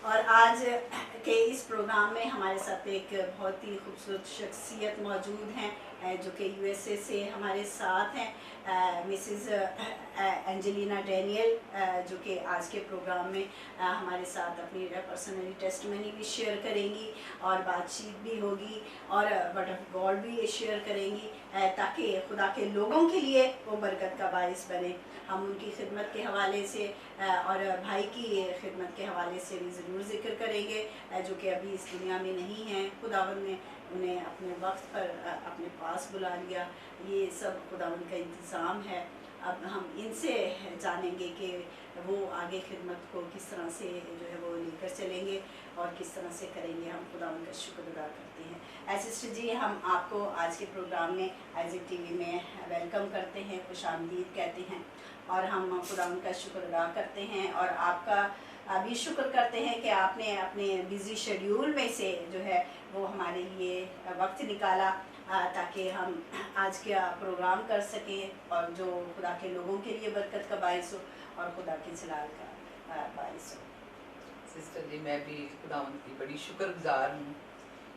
और आज के इस प्रोग्राम में हमारे साथ एक बहुत ही खूबसूरत शख्सियत मौजूद हैं जो कि यूएसए से हमारे साथ हैं, मिसेस एंजेलिना डैनियल, जो कि आज के प्रोग्राम में हमारे साथ अपनी पर्सनली टेस्टमनी भी शेयर करेंगी और बातचीत भी होगी और वर्ड ऑफ गॉड भी शेयर करेंगी, ताकि खुदा के लोगों के लिए वो बरकत का बाइस बने। हम उनकी खिदमत के हवाले से और भाई की खिदमत के हवाले से भी ज़रूर ज़िक्र करेंगे, जो कि अभी इस दुनिया में नहीं हैं। खुदावंद ने उन्हें अपने वक्त पर अपने पास बुला लिया। ये सब खुदावंद का इंतज़ाम है। अब हम इनसे जानेंगे कि वो आगे खिदमत को किस तरह से जो है वो लेकर चलेंगे और किस तरह से करेंगे। हम खुदावंद का शुक्र अदा करते हैं। सिस्टर जी, हम आपको आज के प्रोग्राम में आइज़िक टीवी में वेलकम करते हैं, खुशामदीद कहते हैं और हम खुदावंद का शुक्र अदा करते हैं और आपका भी शुक्र करते हैं कि आपने अपने बिज़ी शेड्यूल में से जो है वो हमारे लिए वक्त निकाला, ताकि हम आज का प्रोग्राम कर सकें और जो खुदा के लोगों के लिए बरकत का बाइस हो और खुदा के जलाल का बाइस हो। सिस्टर जी, मैं भी खुदावंद की बड़ी शुक्रगुजार हूँ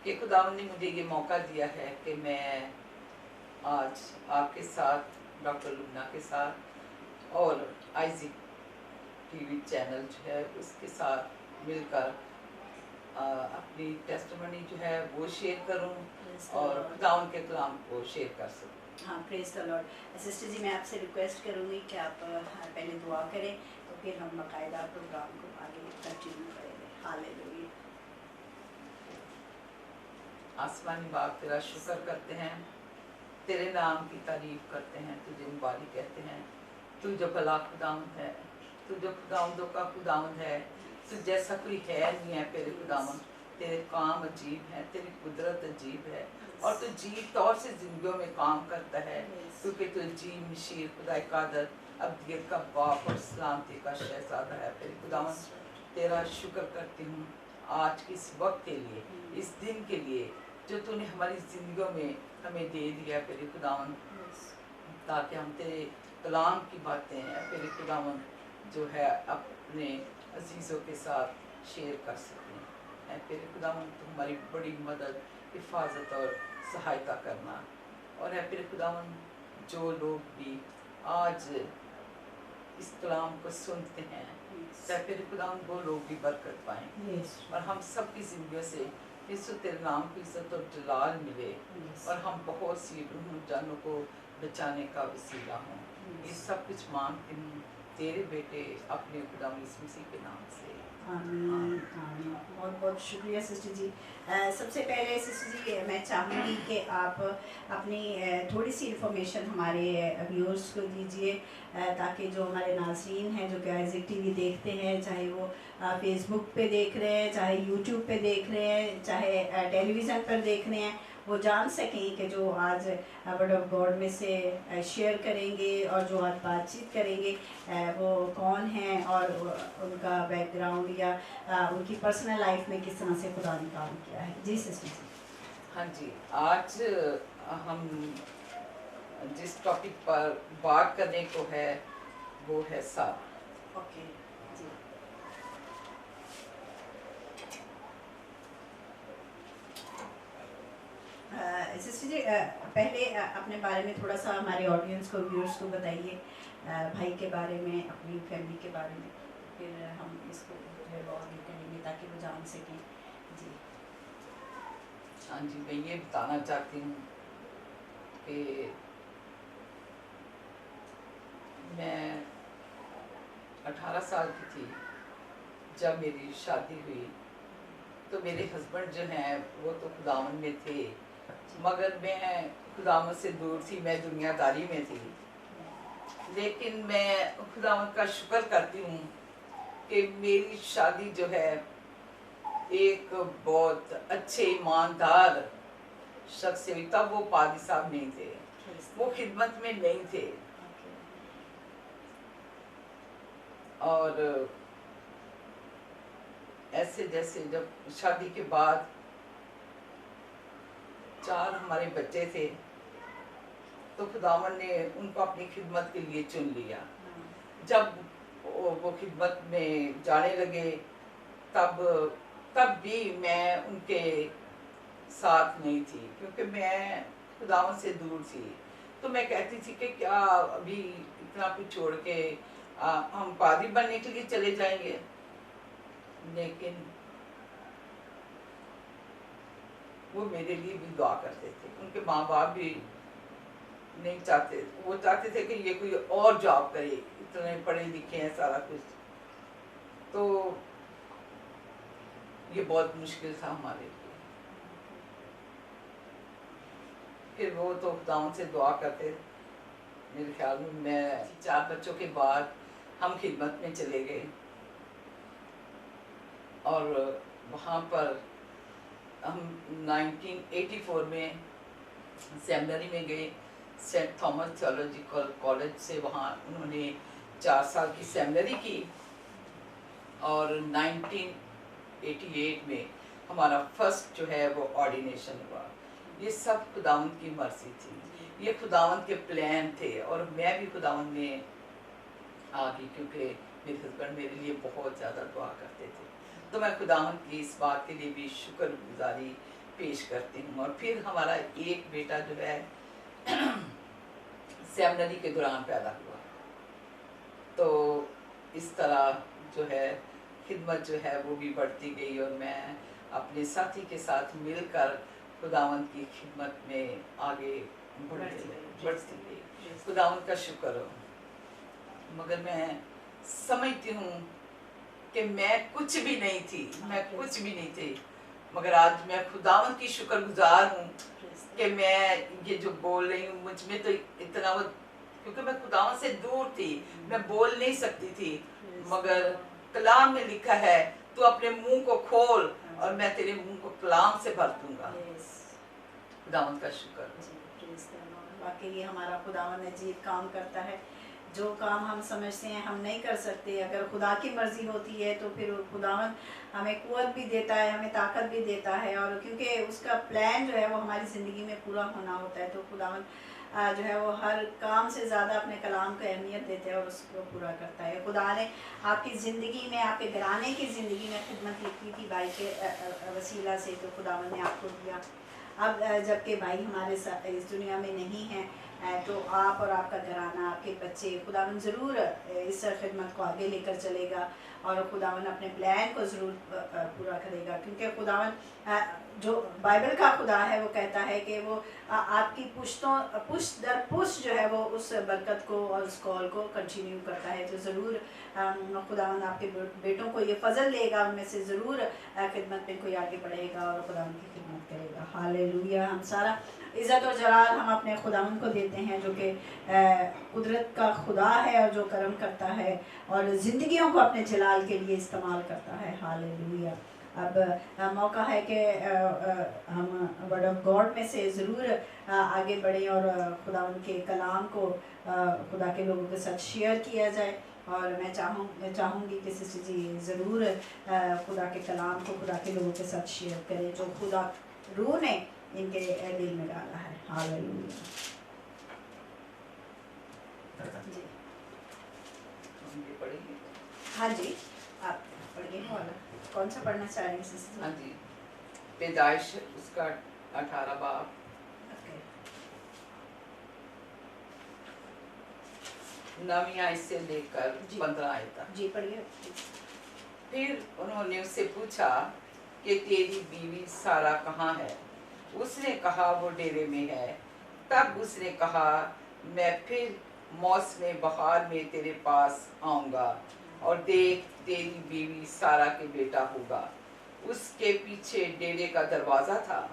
कि खुदावंद ने मुझे ये मौका दिया है कि मैं आज आपके साथ, डॉक्टर लुबना के साथ और आइज़िक टीवी चैनल जो है उसके साथ मिलकर अपनी टेस्टमनी जो है वो शेयर करूं और खुदावंद के कलाम को शेयर कर सकूं। हाँ, प्रेज द लॉर्ड। सिस्टर जी, मैं आपसे रिक्वेस्ट करूँगी कि आप पहले दुआ करें, तो फिर हम बाकायदा प्रोग्राम को आगे कंटिन्यू करेंगे। हालेलुया। आसमानी बाप, तेरा शुक्र करते हैं, तेरे नाम की तारीफ करते हैं, तुझे मुबारक कहते हैं। तू जो भला खुदावंद है, तू जो खुदावंदों का खुदावंद है, तू जैसा कोई है नहीं है तेरे खुदावंद। तेरे काम अजीब हैं, तेरी कुदरत अजीब है और तू अजीब तौर से जिंदगियों में काम करता है, क्योंकि तू अजीब मशीर खुदा कादर अब्दियत का बाप और सलामती का शहजादा है। तेरे खुदावंद तेरा शुक्र करती हूँ आज के इस वक्त के लिए, इस दिन के लिए जो तूने हमारी जिंदगियों में हमें दे दिया तेरे खुदावंद, ताकि हम तेरे कलाम की बातें तेरे खुदावंद जो है अपने अजीज़ों के साथ शेयर कर सकते हैं। तेरे खुदावंद तुम्हारी बड़ी मदद, हिफाजत और सहायता करना। और है तेरे खुदावंद जो लोग भी आज इस कलाम को सुनते हैं, तेरे खुदावंद वो लोग भी बरकत पाएँ और हम सब की जिंदगियों से यीशु तेरे नाम की इज्जत और जलाल मिले और हम बहुत सी रूह जानों को बचाने का वसीला हों। ये सब कुछ मांगती हूँ तेरे बेटे अपने खुदावंद यीशु मसीह के नाम से। आमीन आमीन। बहुत बहुत शुक्रिया सिस्टर जी। सबसे पहले सिस्टर जी मैं चाहूँगी कि आप अपनी थोड़ी सी इन्फॉर्मेशन हमारे व्यूअर्स को दीजिए, ताकि जो हमारे नाज़रीन हैं जो कि आइज़िक टीवी देखते हैं, चाहे वो फेसबुक पे देख रहे हैं, चाहे यूट्यूब पे देख रहे हैं, चाहे टेलीविज़न पर देख रहे हैं, वो जान सकें कि जो आज वर्ड ऑफ गॉड में से शेयर करेंगे और जो आज बातचीत करेंगे वो कौन हैं और उनका बैकग्राउंड या उनकी पर्सनल लाइफ में किस तरह से खुदा ने काम किया है। जी सिस्टर जी। हाँ जी, आज हम जिस टॉपिक पर बात करने को है वो है साथ। ओके जी। सिस्टर जी, पहले अपने बारे में थोड़ा सा हमारे ऑडियंस को, व्यूअर्स को बताइए, भाई के बारे में, अपनी फैमिली के बारे में, फिर हम इसको जो है और भी करेंगे ताकि वो जान सकें। जी हाँ जी, मैं ये बताना चाहती हूँ कि मैं 18 साल की थी जब मेरी शादी हुई। तो मेरे हस्बैंड जो हैं वो तो खुदावन में थे, मगर मैं खुदावन से दूर थी, मैं दुनियादारी में थी। लेकिन मैं खुदावन का शुक्र करती हूँ कि मेरी शादी जो है एक बहुत अच्छे ईमानदार शख्स से हुई। तब वो पादी साहब नहीं थे, वो खिदमत में नहीं थे। और ऐसे जैसे जब शादी के बाद 4 हमारे बच्चे थे, तो खुदावन ने उनको अपनी खिदमत के लिए चुन लिया। जब वो खिदमत में जाने लगे तब तब भी मैं उनके साथ नहीं थी, क्योंकि मैं खुदावन से दूर थी। तो मैं कहती थी कि क्या अभी इतना कुछ छोड़ के हम पादी बनने के लिए चले जाएंगे। लेकिन वो मेरे लिए भी दुआ करते थे। उनके माँ बाप भी नहीं चाहते, वो चाहते थे कि ये कोई और जॉब करे, इतने पढ़े लिखे हैं सारा कुछ। तो ये बहुत मुश्किल था हमारे लिए। फिर वो तो खुदावन से दुआ करते। मेरे ख्याल में मैं 4 बच्चों के बाद हम खिदमत में चले गए, और वहाँ पर हम 1984 में सेमिनरी में गए, सेंट थॉमस थियोलॉजिकल कॉलेज से। वहाँ उन्होंने 4 साल की सेमिनरी की, और 1988 में हमारा फर्स्ट जो है वो ऑर्डिनेशन हुआ। ये सब खुदावन की मर्जी थी, ये खुदावन के प्लान थे, और मैं भी खुदावन में आ गई क्योंकि मेरे हस्बैंड मेरे लिए बहुत ज़्यादा दुआ करते थे। तो मैं खुदावन की इस बात के लिए भी शुक्रगुजारी पेश करती हूँ। और फिर हमारा एक बेटा जो है सेमिनरी के दौरान पैदा हुआ। तो इस तरह जो है खिदमत जो है वो भी बढ़ती गई, और मैं अपने साथी के साथ मिलकर खुदावन की खिदमत में आगे बढ़ती गई। खुदावन का शुक्र हो। मगर मैं समझती हूँ कि मैं कुछ भी नहीं थी, मैं कुछ भी नहीं थी, मगर आज मैं खुदावन की शुक्रगुजार हूँ कि मैं ये जो बोल रही हूँ, मुझ में तो इतना वो, क्योंकि मैं खुदावन से दूर थी, मैं बोल नहीं सकती थी। मगर कलाम में लिखा है, तू अपने मुंह को खोल और मैं तेरे मुंह को कलाम से भर दूंगा। खुदावन का शुक्र। वाकई हमारा खुदावन अजीब काम करता है। जो काम हम समझते हैं हम नहीं कर सकते, अगर खुदा की मर्जी होती है तो फिर खुदावन हमें कुव्वत भी देता है, हमें ताकत भी देता है, और क्योंकि उसका प्लान जो है वो हमारी ज़िंदगी में पूरा होना होता है। तो खुदावन जो है वो हर काम से ज़्यादा अपने कलाम को अहमियत देते हैं और उसको पूरा करता है। खुदा ने आपकी ज़िंदगी में, आपके घराने की ज़िंदगी में खिदमत की थी भाई के वसीला से, तो खुदावन ने आपको दिया। अब जबकि भाई हमारे साथ इस दुनिया में नहीं है, तो आप और आपका घराना, आपके बच्चे, खुदावन ज़रूर इस खिदमत को आगे लेकर चलेगा, और खुदावन अपने प्लान को ज़रूर पूरा करेगा। क्योंकि खुदावन जो बाइबल का खुदा है वो कहता है कि वो आपकी पुश्त दर पुश्त जो है वो उस बरकत को और उस कॉल को कंटिन्यू करता है। तो ज़रूर खुदावन आपके बेटों को ये फजल देगा, उनमें से ज़रूर खिदमत में कोई आगे बढ़ेगा और खुदावन की खिदमत करेगा। हालेलुया। हम सारा इज़्ज़त और जलाल हम अपने खुदावन को देते हैं, जो कि कुदरत का खुदा है और जो करम करता है और ज़िंदगियों को अपने जलाल के लिए इस्तेमाल करता है। हालेलुया। अब मौका है कि हम वर्ड ऑफ गॉड में से ज़रूर आगे बढ़ें और खुदावन के कलाम को खुदा के लोगों के साथ शेयर किया जाए। और मैं चाहूँगी कि सिस्टर जी ज़रूर खुदा के कलाम को खुदा के लोगों के साथ शेयर करें जो खुदा रूह ने इनके दिल में डाला है। हालेलुया। जी पढ़ेंगे। हाँ जी, आप पढ़िए। वाला कौन सा पढ़ना चाह रही हैं सिस्टर? हाँ जी, पैदाइश उसका 18 बाब। नवीं आयत से लेकर 15 आयत तक। जी पढ़िए। फिर उन्होंने उससे पूछा कि तेरी बीवी सारा कहाँ है? उसने कहा वो डेरे में है। तब उसने कहा मैं फिर मौसम बहार में तेरे पास आऊँगा और देख तेरी बीवी सारा के बेटा होगा। उसके पीछे डेरे का दरवाज़ा था।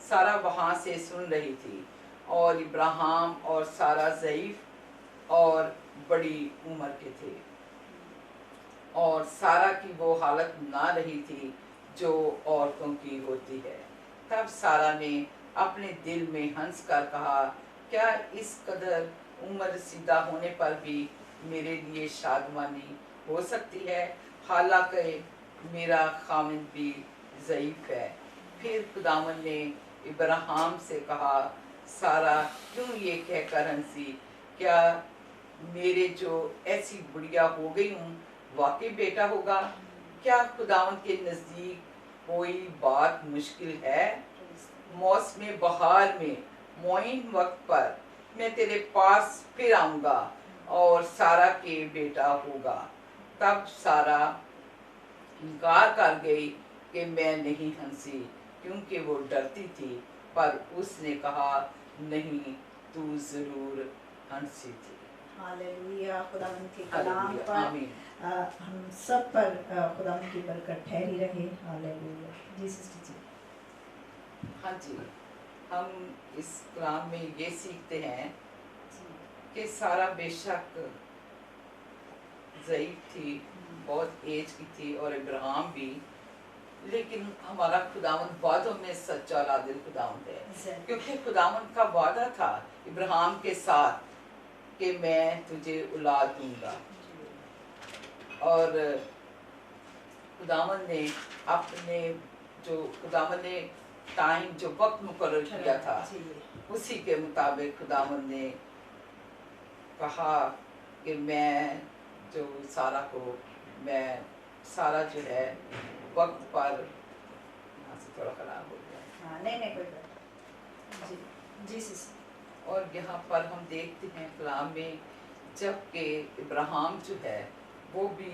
सारा वहाँ से सुन रही थी और इब्राहिम और सारा ज़ईफ और बड़ी उम्र के थे, और सारा की वो हालत ना रही थी जो औरतों की होती है। तब सारा ने अपने दिल में हंस कर कहा, क्या इस कदर उम्र सीधा होने पर भी मेरे लिए शादमानी हो सकती है? हालांकि मेरा खामिद भी ज़ईफ है। फिर खुदावन ने इब्राहिम से कहा, सारा क्यों ये कहकर हंसी? क्या मेरे जो ऐसी बुढ़िया हो गई हूँ वाकई बेटा होगा? क्या खुदावंद के नज़दीक कोई बात मुश्किल है? मौसम बहार में मोइन वक्त पर मैं तेरे पास फिर आऊँगा और सारा के बेटा होगा। तब सारा इनकार कर गई कि मैं नहीं हंसी, क्योंकि वो डरती थी, पर उसने कहा नहीं, तू जरूर हंसी थी। हालेलुया। खुदावंद के कलाम हालेलुया, पर आमीन। हम सब पर खुदावंद की बरकत ठहरी रहे। हालेलुया। जी सिस्टर जी। हाँ जी, हम इस कलाम में ये सीखते हैं कि सारा बेशक ज़ईफ थी, बहुत एज की थी, और इब्राहिम भी, लेकिन हमारा खुदावंद वादों में सच्चा और आदिल खुदावंद है, क्योंकि खुदावंद का वादा था इब्राहिम के साथ कि मैं तुझे औलाद दूंगा। और खुदावंद ने अपने खुदावंद ने टाइम जो वक्त मुकर्रर किया था, उसी के मुताबिक खुदावंद ने कहा कि मैं जो सारा को, मैं सारा जो है वक्त पर, यहाँ से थोड़ा खराब हो गया। हाँ, नहीं कोई बात। जी जी सिस्टर। और यहाँ पर हम देखते हैं कलाम में, जबकि इब्राहिम जो है वो भी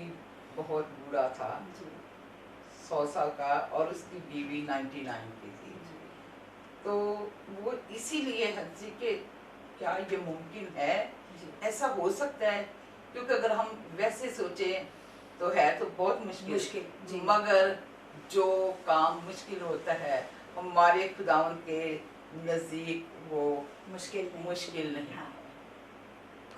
बहुत बूढ़ा था, 100 साल का, और उसकी बीवी 99 की थी। तो वो इसीलिए हंसी कि क्या ये मुमकिन है, ऐसा हो सकता है, क्योंकि अगर हम वैसे सोचें तो है तो बहुत मुश्किल, मगर जो काम मुश्किल होता है हमारे खुदावंद के नज़दीक वो मुश्किल नहीं। हाँ।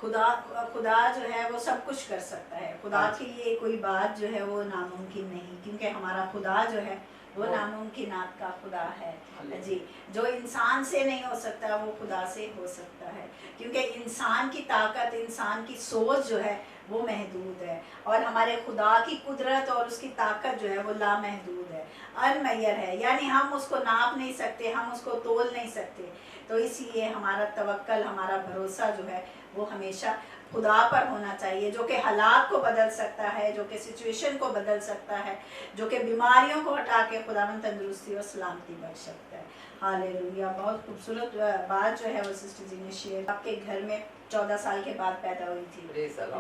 खुदा जो है वो सब कुछ कर सकता है। खुदा के लिए कोई बात जो है वो नामुमकिन नहीं, क्योंकि हमारा खुदा जो है वो नामुमकिनात का खुदा है जी। जो इंसान से नहीं हो सकता वो खुदा से हो सकता है, क्योंकि इंसान की ताकत, इंसान की सोच जो है वो महदूद है, और हमारे खुदा की कुदरत और उसकी ताकत जो है वो लामहदूद है, अनमैयर है, यानी हम उसको नाप नहीं सकते, हम उसको तोल नहीं सकते। तो इसलिए हमारा तवक्कल, हमारा भरोसा जो है वो हमेशा खुदा पर होना चाहिए, जो कि हालात को बदल सकता है, जो कि सिचुएशन को बदल सकता है, जो कि बीमारियों को हटा के खुदावंद तंदुरुस्ती और सलामती बख्श सकता है। हालेलुया। बहुत खूबसूरत बात जो है वो सिस्टर जी ने शेयर। आपके घर में 14 साल के बाद पैदा हुई थी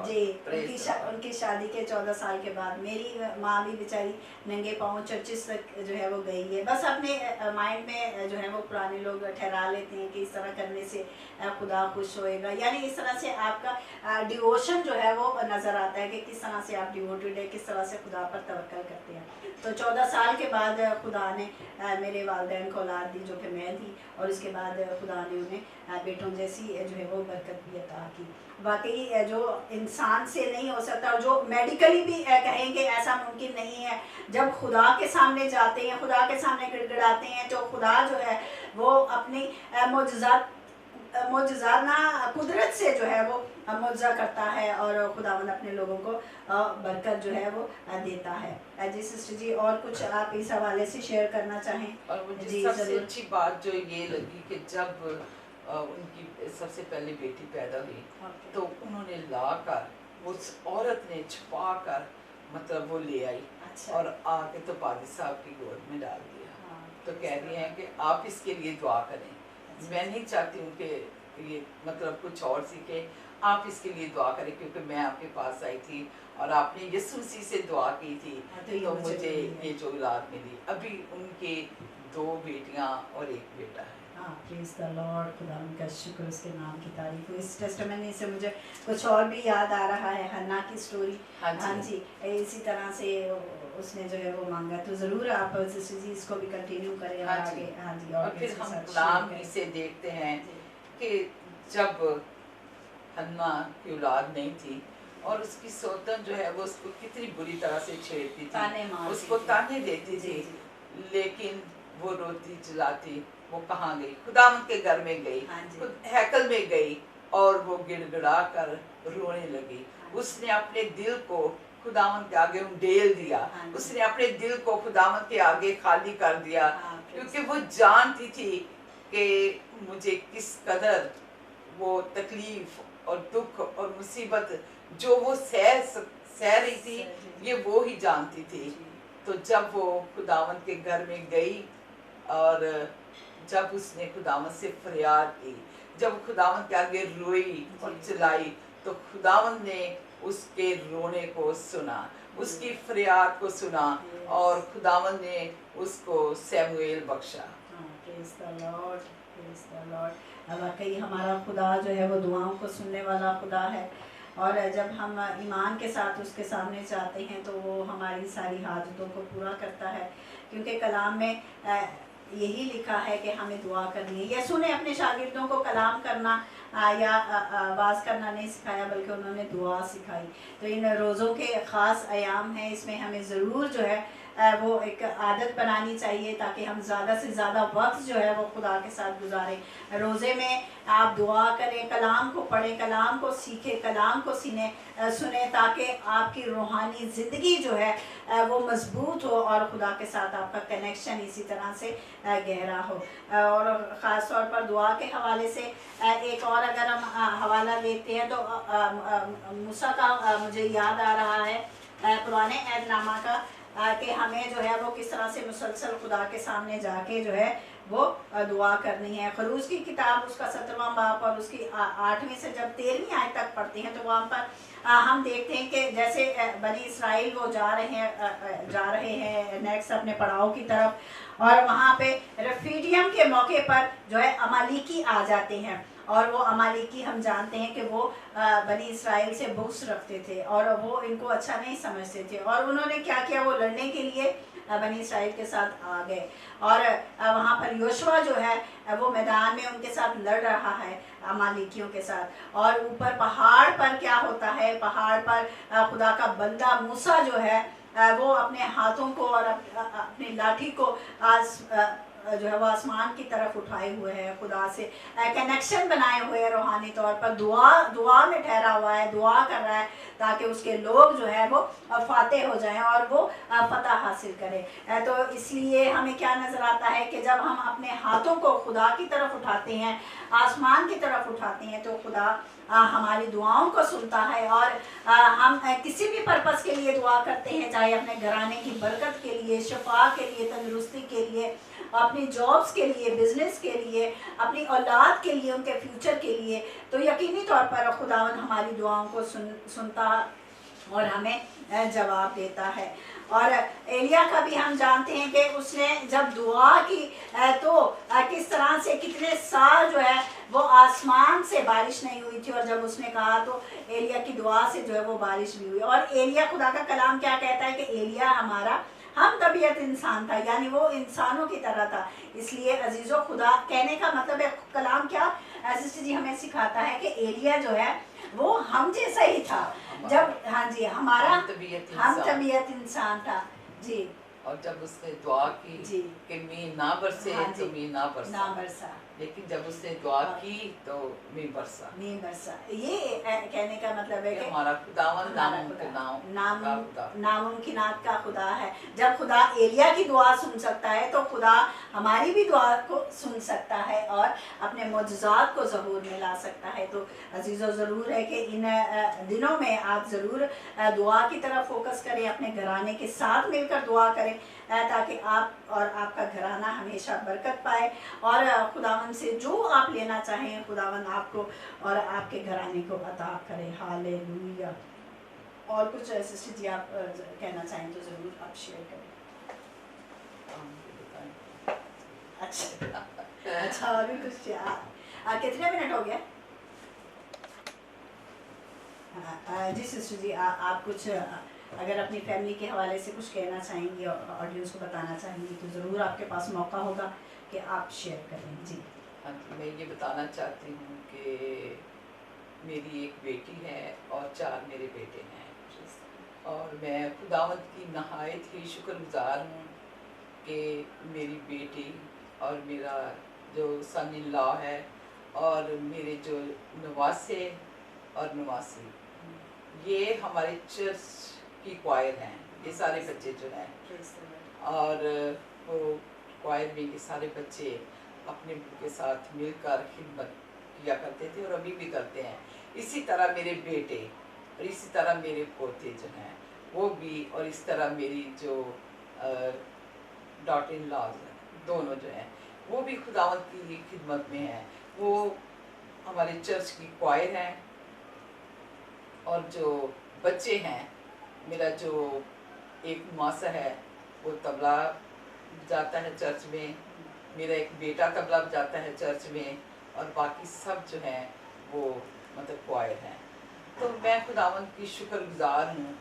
जी, उनकी शादी के 14 साल के बाद। मेरी माँ भी बेचारी नंगे पाँव चर्चिस तक जो है वो गई है। बस अपने माइंड में जो है वो पुराने लोग ठहरा लेते हैं कि इस तरह करने से खुदा खुश होएगा, यानी इस तरह से आपका डिवोशन जो है वो नज़र आता है कि किस तरह से आप डिवोटेड है, किस तरह से खुदा पर तवक्कल करते हैं। तो 14 साल के बाद खुदा ने मेरे वालिदैन को औलाद दी, जो कि मैं थी, और उसके बाद खुदा ने उन्हें बेटों जैसी जो है वो बरकत भी अता की। वाकई जो इंसान से नहीं हो सकता, और जो मेडिकली भी कहेंगे ऐसा मुमकिन नहीं है, जब खुदा के सामने जाते हैं, खुदा के सामने गिड़गिड़ाते हैं, तो खुदा जो है वो अपनी मोजज़ाना कुदरत से जो है वो मुआवजा करता है, और खुदावंद अपने लोगों को बरकत जो है वो देता है। जी सिस्टर जी, और कुछ आप इस हवाले से शेयर करना चाहें? और मुझे सबसे अच्छी बात जो ये लगी कि जब उनकी सबसे पहली बेटी पैदा हुई, तो उन्होंने लाकर, उस औरत ने छुपा कर मतलब वो ले आई, और आके तो पादी साहब की गोद में डाल दिया। तो कह रही हैं कि आप इसके लिए दुआ करें, मैं नहीं चाहती हूँ कि ये मतलब कुछ और सीखे, आप इसके लिए दुआ करें, क्योंकि मैं आपके पास आई थी और आपने यीशु मसीह से दुआ की थी, तो मुझे ये जो औलाद मिली। अभी उनके 2 बेटियां और 1 बेटा है। Praise the Lord. खुदा उनका शुक्र, उसके नाम की तारीफ हो। इस टेस्टिमनी से मुझे कुछ और भी याद आ रहा है, हन्ना की स्टोरी। हाँ जी, इसी तरह से उसने जो है वो मांगा। तो ज़रूर आप सिस्टर जी इसको भी कंटिन्यू करें और आगे। हाँ जी, और फिर हम कलाम से देखते हैं कि जब हन्ना की औलाद नहीं थी, और उसकी सौतन जो है वो उसको कितनी बुरी तरह से छेड़ती थी, उसको ताने देती थी, लेकिन वो रोती चिल्लाती, वो कहाँ गई? खुदावंद के घर में गई, हैकल में गई, और वो गिड़गिड़ा कर रोने लगी। उसने अपने दिल को खुदावंद के आगे उंडेल दिया, उसने अपने दिल को खुदावंद के आगे खाली कर दिया, क्योंकि वो जानती थी कि मुझे किस कदर वो तकलीफ और दुख और मुसीबत जो वो सह सह रही थी, ये वो ही जानती थी। तो जब वो खुदावंद के घर में गई और जब उसने खुदावंद से फरियाद की, जब खुदावंद के आगे रोई और चिल्लाई, तो खुदावंद ने उसके रोने को सुना, उसकी फरियाद को सुना और खुदावंद ने उसको सैमुएल बख्शा। Praise the Lord, praise the Lord. वाकई हमारा खुदा जो है वो दुआओं को सुनने वाला खुदा है, और जब हम ईमान के साथ उसके सामने जाते हैं तो वो हमारी सारी हाजतों को पूरा करता है, क्योंकि कलाम में यही लिखा है कि हमें दुआ करनी है। यसू ने अपने शागिर्दों को कलाम करना या आवाज़ करना नहीं सिखाया, बल्कि उन्होंने दुआ सिखाई। तो इन रोज़ों के ख़ास अयाम हैं, इसमें हमें ज़रूर जो है वो एक आदत बनानी चाहिए, ताकि हम ज़्यादा से ज़्यादा वक्त जो है वो खुदा के साथ गुजारें। रोज़े में आप दुआ करें, कलाम को पढ़ें, कलाम को सीखें, कलाम को सुने, ताकि आपकी रूहानी ज़िंदगी जो है वो मजबूत हो और खुदा के साथ आपका कनेक्शन इसी तरह से गहरा हो। और ख़ास तौर पर दुआ के हवाले से एक और अगर हम हवाला देते हैं तो मूसा का मुझे याद आ रहा है, पुराने ऐहदनामा का, कि हमें जो है वो किस तरह से मुसलसल खुदा के सामने जाके जो है वो दुआ करनी है। खरूज की किताब उसका 17वां बाब और उसकी 8वीं से जब 13वीं आयत तक पढ़ते हैं तो वहाँ पर हम देखते हैं कि जैसे बनी इसराइल वो जा रहे हैं नेक्स्ट अपने पड़ाव की तरफ, और वहाँ पे रेफिडियम के मौके पर जो है अमालिकी आ जाते हैं, और वो अमालिकी हम जानते हैं कि वो बनी इसराइल से बुग़्ज़ रखते थे और वो इनको अच्छा नहीं समझते थे, और उन्होंने क्या किया, वो लड़ने के लिए बनी इसराइल के साथ आ गए, और वहाँ पर योशुआ जो है वो मैदान में उनके साथ लड़ रहा है अमालिकियों के साथ। और ऊपर पहाड़ पर क्या होता है, पहाड़ पर खुदा का बंदा मूसा जो है वो अपने हाथों को और अपनी लाठी को जो है वो आसमान की तरफ उठाए हुए है, खुदा से कनेक्शन बनाए हुए है, रूहानी तौर पर दुआ में ठहरा हुआ है, दुआ कर रहा है ताकि उसके लोग जो है वो फातेह हो जाएं और वो फतह हासिल करें। तो इसलिए हमें क्या नज़र आता है कि जब हम अपने हाथों को खुदा की तरफ उठाते हैं, आसमान की तरफ उठाते हैं, तो खुदा हमारी दुआओं को सुनता है, और हम किसी भी पर्पस के लिए दुआ करते हैं, चाहे अपने घराने की बरकत के लिए, शफा के लिए, तंदुरुस्ती के लिए, अपनी जॉब्स के लिए, बिजनेस के लिए, अपनी औलाद के लिए, उनके फ्यूचर के लिए, तो यकीनी तौर पर खुदावन हमारी दुआओं को सुनता और हमें जवाब देता है। और एलिया का भी हम जानते हैं कि उसने जब दुआ की तो किस तरह से कितने साल जो है वो आसमान से बारिश नहीं हुई थी, और जब उसने कहा तो एलिया की दुआ से जो है वो बारिश भी हुई। और एलिया, खुदा का कलाम क्या कहता है कि एलिया हमारा हम तबीयत इंसान था, यानी वो इंसानों की तरह था। इसलिए अजीज़ों, खुदा कहने का मतलब है, कलाम क्या सिस्टर जी हमें सिखाता है कि एलिया जो है वो हम जैसा ही था, जब हाँ जी हमारा हम तबीयत इंसान था जी। और जब उसने दुआ की जी कि मीन ना बरसे, हाँ तो मीन ना बरसा, लेकिन जब उसने दुआ की तो मीन बरसा। ये कहने का मतलब है कि हमारा खुदावंद नामुमकिनात का खुदा है। जब खुदा एलिया की दुआ सुन सकता है तो खुदा हमारी भी दुआ को सुन सकता है और अपने मोजज़ात को ज़हूर में ला सकता है। तो अजीज़ों, ज़रूर है कि इन दिनों में आप ज़रूर दुआ की तरफ फोकस करें, अपने घराने के साथ मिलकर दुआ करें, ताकि आप और आपका घराना हमेशा बरकत पाए, और खुदावन से जो आप लेना चाहें खुदावन आपको और आपके घराने को अता करे। हालेलुया। और कुछ सिस्टर जी आप कहना चाहें तो ज़रूर आप शेयर करें। अच्छा और भी कुछ कितने मिनट हो गया? जी सिस्टर जी, आप कुछ अगर अपनी फैमिली के हवाले से कुछ कहना चाहेंगी और ऑडियंस को बताना चाहेंगी तो ज़रूर आपके पास मौका होगा कि आप शेयर करें। जी हाँ, मैं ये बताना चाहती हूँ कि मेरी एक बेटी है और 4 मेरे बेटे हैं, और मैं खुदावंद की नहायत ही शुक्रगुजार हूँ कि मेरी बेटी और मेरा जो सन इन लॉ है और मेरे जो नवासे और नवासी, ये हमारे चर्च की क्वायर हैं, ये सारे बच्चे जो हैं, और वो क्वायर में ये सारे बच्चे अपने के साथ मिलकर खिदमत किया करते थे और अभी भी करते हैं। इसी तरह मेरे बेटे और इसी तरह मेरे पोते जो हैं वो भी, और इस तरह मेरी जो डॉटर इन लॉज दोनों जो हैं वो भी खुदावंद की खिदमत में हैं। वो हमारे चर्च की क्वायर हैं, और जो बच्चे हैं, मेरा जो एक मासा है वो तबला जाता है चर्च में, मेरा एक बेटा तबला जाता है चर्च में, और बाकी सब जो हैं वो मतलब क्वायर हैं। तो मैं खुदावंद की शुक्रगुजार हूँ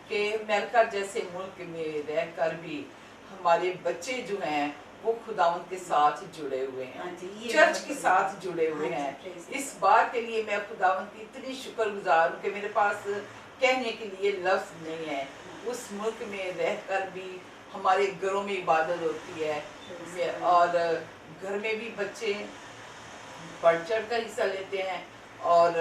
कि अमेरिका जैसे मुल्क में रहकर भी हमारे बच्चे जो हैं वो खुदावंद के साथ जुड़े हुए हैं, चर्च के साथ जुड़े हुए हैं। इस बात के लिए मैं खुदावंद की इतनी शुक्रगुजार हूँ कि मेरे पास कहने के लिए लफ्ज़ नहीं है। उस मुल्क में रहकर भी हमारे घरों में इबादत होती है, और घर में भी बच्चे बढ़ चढ़ कर हिस्सा लेते हैं, और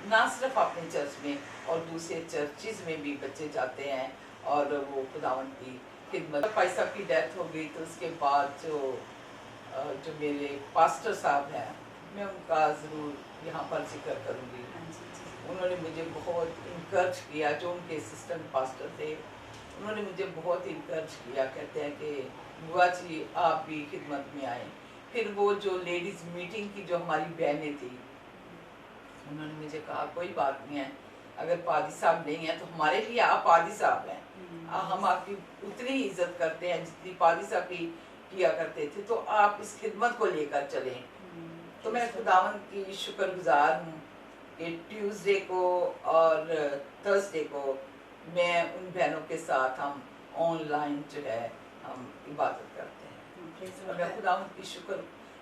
ना सिर्फ अपने चर्च में और दूसरे चर्चिज़ में भी बच्चे जाते हैं, और वो खुदावंद की खिदमत। भाई साहब की डेथ हो गई तो उसके बाद जो मेरे पास्टर साहब हैं, मैं उनका ज़रूर यहाँ पर जिक्र करूँगी। उन्होंने मुझे बहुत इनकरेज किया, जो उनके असिस्टेंट पास्टर थे, उन्होंने मुझे बहुत इनकरेज किया। कहते हैं कि बुआ जी आप भी खिदमत में आए। फिर वो जो लेडीज़ मीटिंग की जो हमारी बहनें थी, उन्होंने मुझे कहा कोई बात नहीं है, अगर पादी साहब नहीं है तो हमारे लिए आप पादी साहब हैं, हम आपकी उतनी ही इज्जत करते हैं जितनी पादी साहब की किया करते थे, तो आप इस खिदमत को लेकर चलें। तो मैं खुदावंद की शुक्रगुजार हूँ कि ट्यूसडे को और थर्सडे को मैं उन बहनों के साथ हम ऑनलाइन जो है हम इबादत करते हैं, और मैं खुदावंद की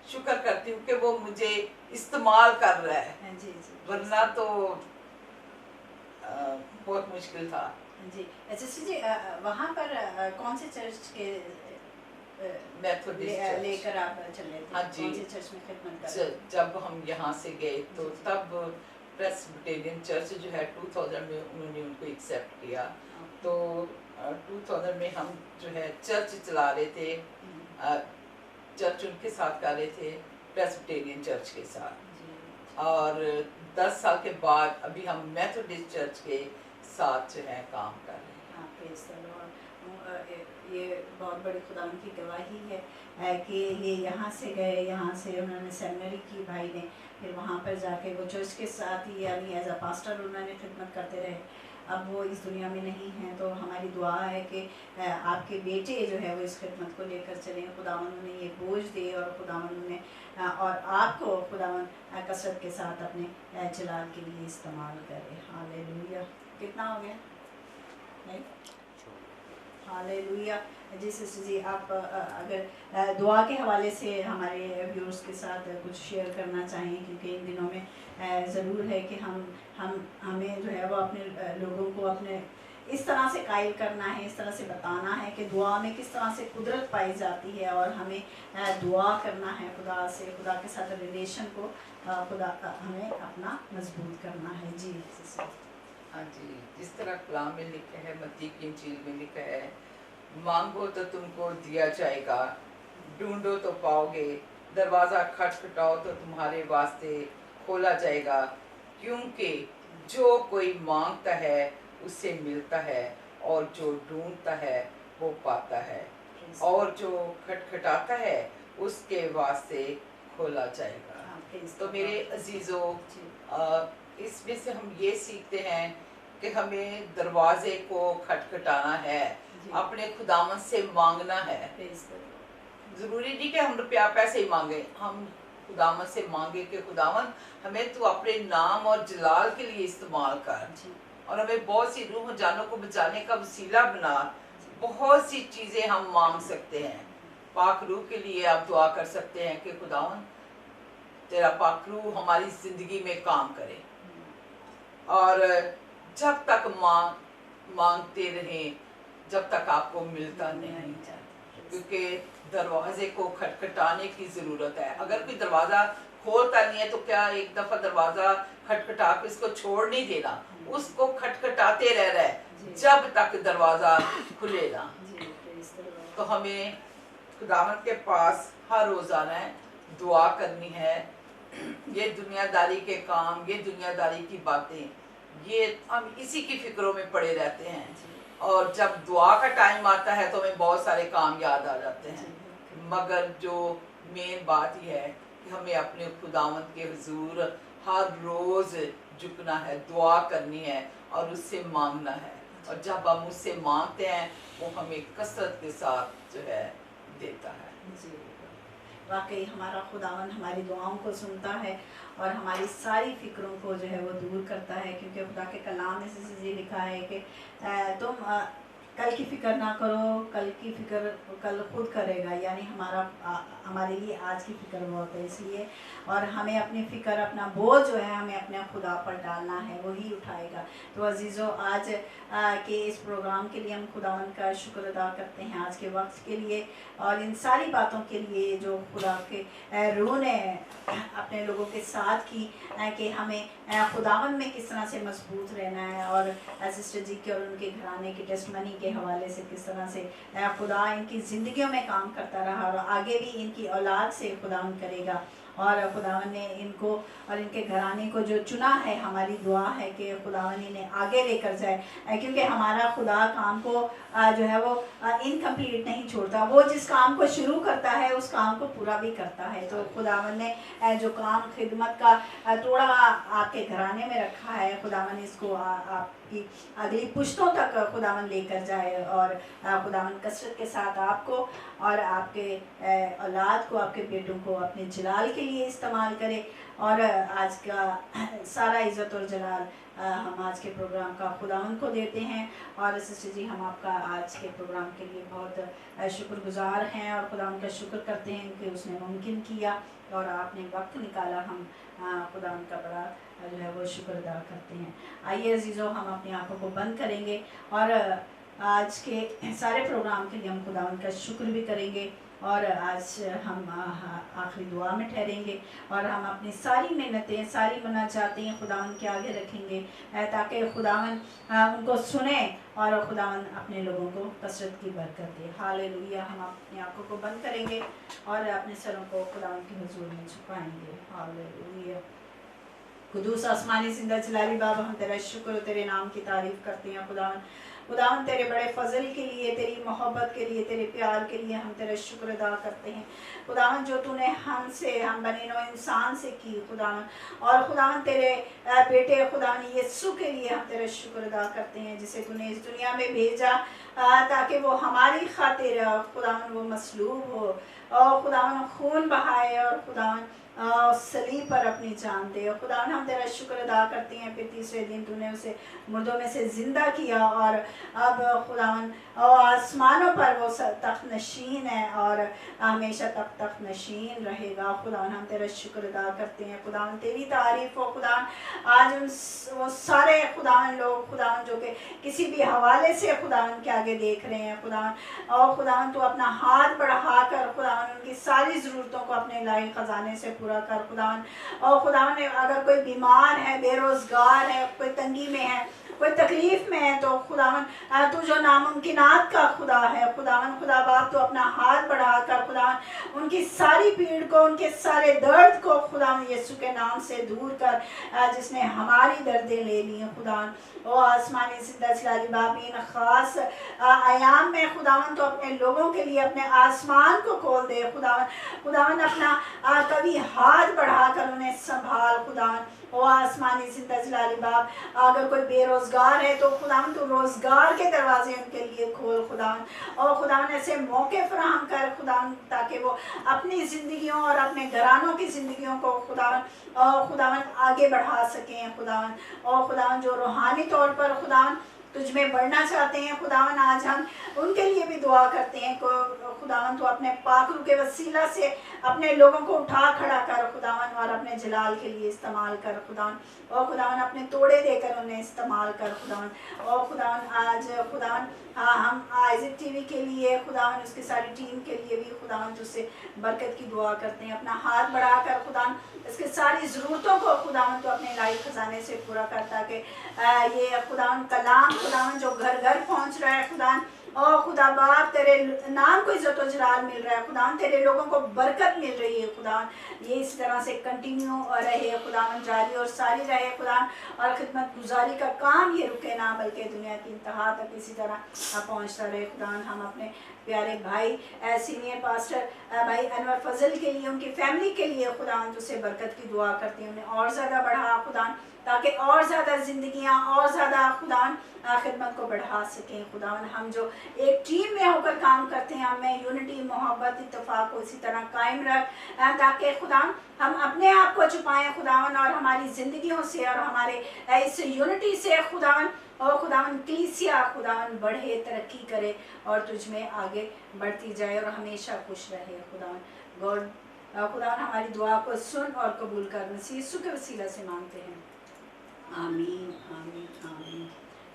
शुक्र करती हूँ कि वो मुझे इस्तेमाल कर रहा है, वरना तो बहुत मुश्किल था। जी अच्छा जी, वहाँ पर कौन से चर्च के मेथोडिस्ट लेकर आप चले थे? हाँ जी, कौन से चर्च में खिदमत कर रहे थे? जब हम यहाँ से गए तो तब प्रेस्बिटेरियन चर्च जो है 2000 में उन्होंने उनको एक्सेप्ट किया। तो 2000 में हम जो है चर्च चला रहे थे, चर्च उनके साथ कर रहे थे, प्रेस्बिटेरियन चर्च के साथ, और 10 साल के बाद अभी हम मेथोडिस्ट चर्च के साथ जो है काम कर रहे हैं। हाँ, प्रेज़ द लॉर्ड। ये बहुत बड़ी खुदावंद की गवाही है कि ये यहाँ से गए, यहाँ से उन्होंने सेमिनरी की भाई ने, फिर वहाँ पर जाके वो चर्च के साथ ही यानी एज अ पास्टर उन्होंने खिदमत करते रहे। अब वो इस दुनिया में नहीं हैं, तो हमारी दुआ है कि आपके बेटे जो है वो इस खिदमत को लेकर चलें, खुदावंद उन्हें ये बोझ दे, और खुदावंद उन्हें और आपको खुदावंद कसरत के साथ अपने जलाल के लिए इस्तेमाल करे। हालेलुया। कितना हो गया? नहीं, हालेलुया। जी सिस्टर जी, आप अगर दुआ के हवाले से हमारे व्यूअर्स के साथ कुछ शेयर करना चाहें, क्योंकि इन दिनों में ज़रूर है कि हमें जो है वो अपने लोगों को अपने इस तरह से कायल करना है, इस तरह से बताना है कि दुआ में किस तरह से कुदरत पाई जाती है, और हमें दुआ करना है खुदा से, खुदा के साथ रिलेशन को खुदा हमें अपना मजबूत करना है। जी सिस्टर। हाँ जी, जिस तरह कलाम में लिखा है, मत्ती की इंजील में लिखा है, मांगो तो तुमको दिया जाएगा, ढूंढो तो पाओगे, दरवाज़ा खटखटाओ तो तुम्हारे वास्ते खोला जाएगा, क्योंकि जो कोई मांगता है उससे मिलता है, और जो ढूंढता है वो पाता है, और जो खटखटाता है उसके वास्ते खोला जाएगा। तो मेरे अजीज़ों, इसमें से हम ये सीखते हैं कि हमें दरवाजे को खटखटाना है, अपने खुदावंद से मांगना है। ज़रूरी नहीं कि हम रुपया पैसे ही मांगे, हम खुदावंद से मांगे कि खुदावंद हमें तू अपने नाम और जलाल के लिए इस्तेमाल कर, और हमें बहुत सी रूह जानों को बचाने का वसीला बना। बहुत सी चीज़ें हम मांग सकते हैं। पाक रूह के लिए आप दुआ कर सकते हैं कि खुदावंद तेरा पाक रूह हमारी ज़िंदगी में काम करे, और जब तक मांगते रहें जब तक आपको मिलता नहीं, क्योंकि दरवाजे को खटखटाने की ज़रूरत है। अगर कोई दरवाज़ा खोलता नहीं है तो क्या एक दफ़ा दरवाज़ा खटखटा के इसको छोड़ नहीं देना, उसको खटखटाते रह रहा है जब तक दरवाज़ा खुलेगा। तो हमें खुदावंद के पास हर रोज़ाना दुआ करनी है। ये दुनियादारी के काम, ये दुनियादारी की बातें ये हम इसी की फिक्रों में पड़े रहते हैं, और जब दुआ का टाइम आता है तो हमें बहुत सारे काम याद आ जाते हैं। मगर जो मेन बात यह है कि हमें अपने खुदावंद के हुजूर हर रोज़ झुकना है, दुआ करनी है और उससे मांगना है, और जब हम उससे मांगते हैं वो हमें कसरत के साथ जो है देता है। जी, वाकई हमारा खुदावन हमारी दुआओं को सुनता है और हमारी सारी फ़िक्रों को जो है वो दूर करता है, क्योंकि खुदा के कलाम में से लिखा है कि तुम कल की फ़िक्र ना करो, कल की फ़िक्र कल खुद करेगा, यानी हमारे लिए आज की फ़िक्र बहुत है। इसलिए और हमें अपनी फ़िक्र, अपना बोझ जो है हमें अपने खुदा पर डालना है, वही उठाएगा। तो अजीज़ों, आज के इस प्रोग्राम के लिए हम खुदावन का शुक्र अदा करते हैं, आज के वक्त के लिए और इन सारी बातों के लिए जो खुदा के रूह ने अपने लोगों के साथ की, कि हमें खुदावन में किस तरह से मजबूत रहना है, और सिस्टर जी के और उनके घराने की टेस्टमनी के हवाले से किस तरह से खुदा इनकी ज़िंदगियों में काम करता रहा और आगे भी इनकी औलाद से खुदावन करेगा। और खुदावन ने इनको और इनके घराने को जो चुना है, हमारी दुआ है कि खुदावन इन्हें आगे लेकर जाए, क्योंकि हमारा खुदा काम को जो है वो इनकम्प्लीट नहीं छोड़ता। वो जिस काम को शुरू करता है उस काम को पूरा भी करता है। तो खुदावन ने जो काम खिदमत का थोड़ा आपके घराने में रखा है, खुदावन इसको आपकी अगली पुश्तों तक खुदावन लेकर जाए, और खुदावन कसरत के साथ आपको और आपके औलाद को, आपके बेटों को अपने जलाल के लिए इस्तेमाल करे। और आज का सारा इज़्ज़त और जलाल हम आज के प्रोग्राम का खुदावन को देते हैं। और सिस्टर जी, हम आपका आज के प्रोग्राम के लिए बहुत शुक्रगुजार हैं और खुदावन का शुक्र करते हैं कि उसने मुमकिन किया और आपने वक्त निकाला। हम खुदावन का बड़ा जो है वो शुक्र अदा करते हैं। आइए अजीज़ों, हम अपनी आंखों को बंद करेंगे और आज के सारे प्रोग्राम के लिए हम खुदावन का शुक्र भी करेंगे, और आज हम आखिरी दुआ में ठहरेंगे और हम अपनी सारी मेहनतें, सारी मुनाजातें खुदावन के आगे रखेंगे, ताकि खुदावन उनको सुने और खुदावन अपने लोगों को कसरत की बरकत दे। हालेलुया। हम अपनी आंखों को बंद करेंगे और अपने सरों को खुदावन के हुजूर में झुकाएंगे। हालेलुया। कुदूस आसमानी जिंदा जलाली बाबा, हम तेरा शुक्र और तेरे नाम की तारीफ करते हैं। खुदावन खुदावन तेरे बड़े फजल के लिए, तेरी मोहब्बत के लिए, तेरे प्यार के लिए हम तेरा शुक्र अदा करते हैं। खुदावन जो तूने हमसे, हम बने नो इंसान से की खुदावन, और खुदावन तेरे बेटे खुदावन यीशु के लिए हम तेरा शुक्र अदा करते हैं, जिसे तूने इस दुनिया में भेजा ताकि वो हमारी खातिर खुदावन वो मसलूब हो और खुदावन खून बहाए और खुदावन सलीब पर अपनी जान दे। और खुदावन हम तेरा शुक्र अदा करते हैं, फिर तीसरे दिन तूने उसे मुर्दों में से ज़िंदा किया और अब खुदावन आसमानों पर वो तख्त नशीन है और हमेशा तक तख्त नशीन रहेगा। खुदावन हम तेरा शुक्र अदा करते हैं। खुदावन तेरी तारीफ हो। खुदावन आज वो सारे खुदावन लोग खुदावन जो कि किसी भी हवाले से खुदावन के आगे देख रहे हैं खुदावन, और खुदावन तू अपना हाथ बढ़ा कर खुदावन उनकी सारी ज़रूरतों को अपने इलाही ख़जाने से पूरा कर खुदावन। और खुदावन अगर कोई बीमार है, बेरोज़गार है, कोई तंगी में है, कोई तकलीफ में है, तो खुदावन तू जो नामुमकिनात का खुदा है खुदावन, खुदा बाप तो अपना हाथ बढ़ाकर खुदावन उनकी सारी पीड़ को, उनके सारे दर्द को खुदावन यीशु के नाम से दूर कर, जिसने हमारी दर्दें ले ली हैं खुदावन। ओ आसमानी जिंदा जलाली बाप, इन ख़ास आयाम में खुदावन तो अपने लोगों के लिए अपने आसमान को खोल दे खुदावन। खुदावन अपना कभी हाथ बढ़ाकर उन्हें संभाल खुदावन। ओ आसमानी जिंदा जलाली बाप, अगर कोई बेरोज़गार है तो खुदावन तो रोज़गार के दरवाजे उनके लिए खोल खुदावन, और खुदावन ऐसे मौके फराहम कर खुदावन ताकि वो अपनी ज़िंदगियों और अपने घरानों की ज़िंदगियों को खुदावन और खुदावन आगे बढ़ा सकें खुदावन। और खुदावन जो रूहानी तौर पर खुदावन तुझ में बढ़ना चाहते हैं खुदावन, आज हम उनके लिए भी दुआ करते हैं। खुदावन तो अपने पाकरू के वसीला से अपने लोगों को उठा खड़ा कर खुदावन और अपने जलाल के लिए इस्तेमाल कर खुदावन। और खुदावन अपने तोड़े देकर उन्हें इस्तेमाल कर खुदावन। और खुदावन आज खुदावन हम आइज़िक टीवी के लिए खुदावन उसकी सारी टीम के लिए भी खुदावन तुझसे बरकत की दुआ करते हैं। अपना हाथ बढ़ाकर खुदावन इसके सारी ज़रूरतों को खुदावन तो अपने इलाही ख़जाने से पूरा करता कि ये खुदावन कलाम खुदावन जो घर घर पहुंच रहा है खुदावन, और खुदा बाप तेरे नाम को इज्जत और जलाल मिल रहा है खुदा, तेरे लोगों को बरकत मिल रही है खुदा, ये इस तरह से कंटिन्यू रहे खुदा, जारी और सारी रहे खुदा, और खिदमत गुजारी का काम ये रुके ना, बल्कि दुनिया की इंतहा तक इसी तरह पहुँचता रहे खुदा। हम अपने प्यारे भाई सीनियर पास्टर भाई अनवर फजल के लिए, उनकी फैमिली के लिए खुदा से बरकत की दुआ करती हैं, उन्हें और ज़्यादा बढ़ा खुदा, ताकि और ज़्यादा ज़िंदगियाँ और ज़्यादा खुदा खिदमत को बढ़ा सकें खुदा। हम जो एक टीम में होकर काम करते हैं, हमें यूनिटी, मोहब्बत, इत्तेफाक को इसी तरह कायम रख, ताकि खुदा हम अपने आप को छुपाएं खुदावन, और हमारी ज़िंदगियों से और हमारे इस यूनिटी से खुदावन, और खुदावन कलीसिया खुदावन बढ़े, तरक्की करे और तुझ में आगे बढ़ती जाए और हमेशा खुश रहे खुदावन। गॉड खुदावन हमारी दुआ को सुन और कबूल कर, मसीह यीशु के वसीला से मांगते हैं, आमीन आमीन आमीन।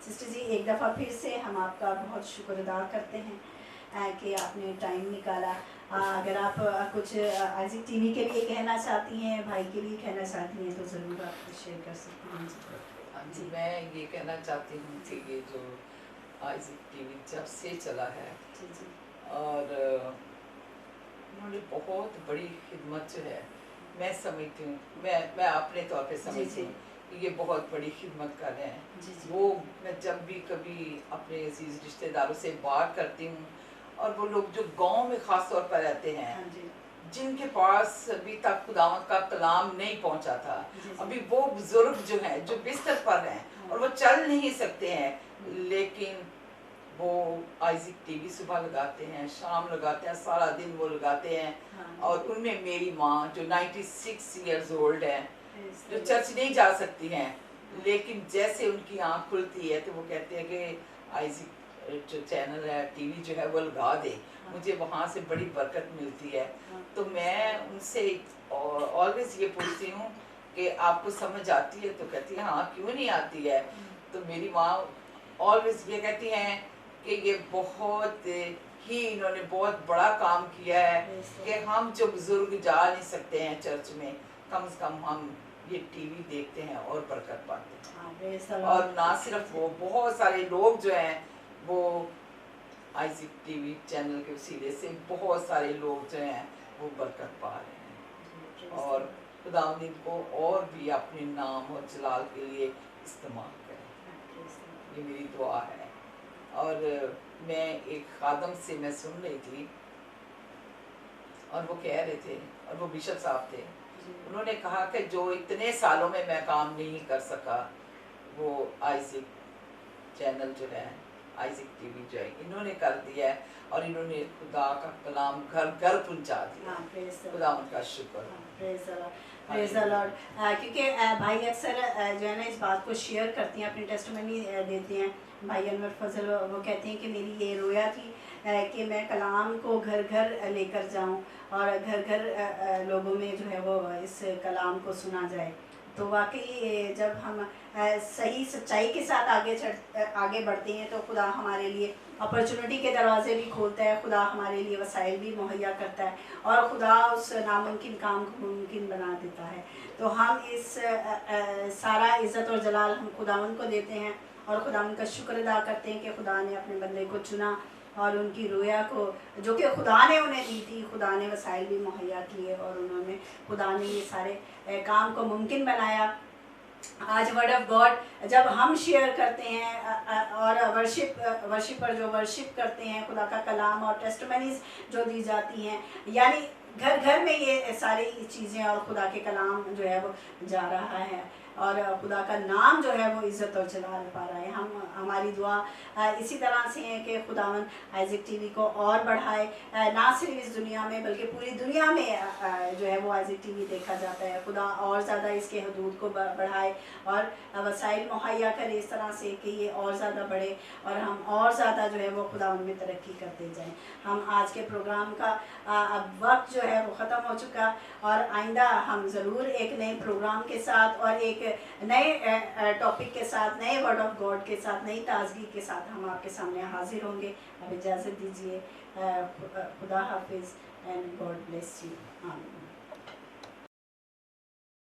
सिस्टर जी, एक दफ़ा फिर से हम आपका बहुत शुक्र अदा करते हैं कि आपने टाइम निकाला। अगर आप कुछ आइज़िक टीवी के लिए कहना चाहती हैं, भाई के लिए कहना चाहती हैं, तो ज़रूर आप शेयर कर सकती हैं। हाँ जी, मैं ये कहना चाहती हूँ कि ये जो आइज़िक टीवी जब से चला है जी जी, और उन्होंने बहुत बड़ी खिदमत जो है, मैं समझती हूँ, मैं अपने तौर पे समझती हूँ कि ये बहुत बड़ी खिदमत कर रहे हैं। जी जी, वो मैं जब भी कभी अपने अजीज रिश्तेदारों से बात करती हूँ, और वो लोग जो गांव में ख़ास तौर पर रहते हैं, हाँ जी, जिनके पास अभी तक खुदावंद का कलाम नहीं पहुंचा था, जी जी, अभी वो बुजुर्ग जो हैं, जो बिस्तर पर हैं और वो चल नहीं सकते हैं, लेकिन वो आइज़िक टीवी सुबह लगाते हैं, शाम लगाते हैं, सारा दिन वो लगाते हैं। हाँ, और उनमें मेरी माँ जो 96 इयर्स ओल्ड है, इस जो तरह चर्च नहीं जा सकती हैं, लेकिन जैसे उनकी आँख खुलती है तो वो कहते हैं कि आइज़िक जो चैनल है, टीवी जो है वो लगा दे, मुझे वहाँ से बड़ी बरकत मिलती है। हाँ, तो मैं उनसे ऑलवेज ये पूछती हूँ कि आपको समझ आती है? तो कहती है हाँ, क्यों नहीं आती है। तो मेरी माँ ऑलवेज ये कहती हैं कि ये बहुत ही इन्होंने बहुत बड़ा काम किया है कि हम जो बुजुर्ग जा नहीं सकते हैं चर्च में, कम से कम हम ये टीवी देखते हैं और बरकत पाते हैं। हाँ, praise the और Lord। ना सिर्फ वो, बहुत सारे लोग जो हैं वो आइज़िक टीवी चैनल के वसीले से बहुत सारे लोग जो हैं वो बरकत पा रहे हैं, Praise the और Lord। खुदावंद इनको और भी अपने नाम और जलाल के लिए इस्तेमाल करें, Praise the Lord। ये मेरी दुआ है। और मैं एक खादम से मैं सुन रही थी, और वो कह रहे थे, और वो बिशप साहब थे, जी, उन्होंने कहा कि जो इतने सालों में मैं काम नहीं कर सका, वो आइज़िक चैनल जो है, आइज़िक टीवी जो है, इन्होंने कर दिया है, और इन्होंने खुदा का कलाम घर घर पहुंचा दिया। हाँ, praise the Lord। खुदा उनका शुक्र। Praise the Lord, praise the Lord. क्योंकि भाई अक्सर जो है ना इस बात को शेयर करती हैं, अपनी टेस्टमनी देते हैं। भाई अनवर फजल वो कहते हैं कि मेरी ये रोया थी कि मैं कलाम को घर घर लेकर जाऊं और घर घर लोगों में जो है वो इस कलाम को सुना जाए। तो वाकई जब हम सही सच्चाई के साथ आगे बढ़ते हैं तो खुदा हमारे लिए अपॉर्चुनिटी के दरवाजे भी खोलता है, खुदा हमारे लिए वसाइल भी मुहैया करता है, और खुदा उस नामुमकिन काम को मुमकिन बना देता है। तो हम इस सारा इज़्ज़त और जलाल हम खुदावंद को देते हैं, और खुदावंद का शुक्र अदा करते हैं कि खुदा ने अपने बंदे को चुना, और उनकी रोया को जो कि खुदा ने उन्हें दी थी, खुदा ने वसाइल भी मुहैया किए, और उन्होंने खुदा ने ये सारे काम को मुमकिन बनाया। आज वर्ड ऑफ गॉड जब हम शेयर करते हैं और वर्शिपर जो वर्शिप करते हैं, खुदा का कलाम और टेस्टमनीज जो दी जाती हैं, यानी घर घर में ये सारी चीज़ें और खुदा के कलाम जो है वो जा रहा है, और खुदा का नाम जो है वो इज़्ज़त और जलाल पा रहा है। हमारी दुआ इसी तरह से है कि खुदावन आइज़िक टीवी को और बढ़ाए, ना सिर्फ इस दुनिया में बल्कि पूरी दुनिया में जो है वो आइज़िक टीवी देखा जाता है। खुदा और ज़्यादा इसके हदूद को बढ़ाए और वसाइल मुहैया करे इस तरह से कि ये और ज़्यादा बढ़े, और हम और ज़्यादा जो है वो खुदा उनमें तरक्की करते जाएँ। हम आज के प्रोग्राम का अब वक्त जो है वो ख़त्म हो चुका, और आइंदा हम ज़रूर एक नए प्रोग्राम के साथ और एक नए टॉपिक के साथ, नए वर्ड ऑफ गॉड के साथ, नई ताजगी के साथ हम आपके सामने हाजिर होंगे। अब इजाज़त दीजिए, खुदा हाफिज़ एंड गॉड ब्लेस यू। आमीन।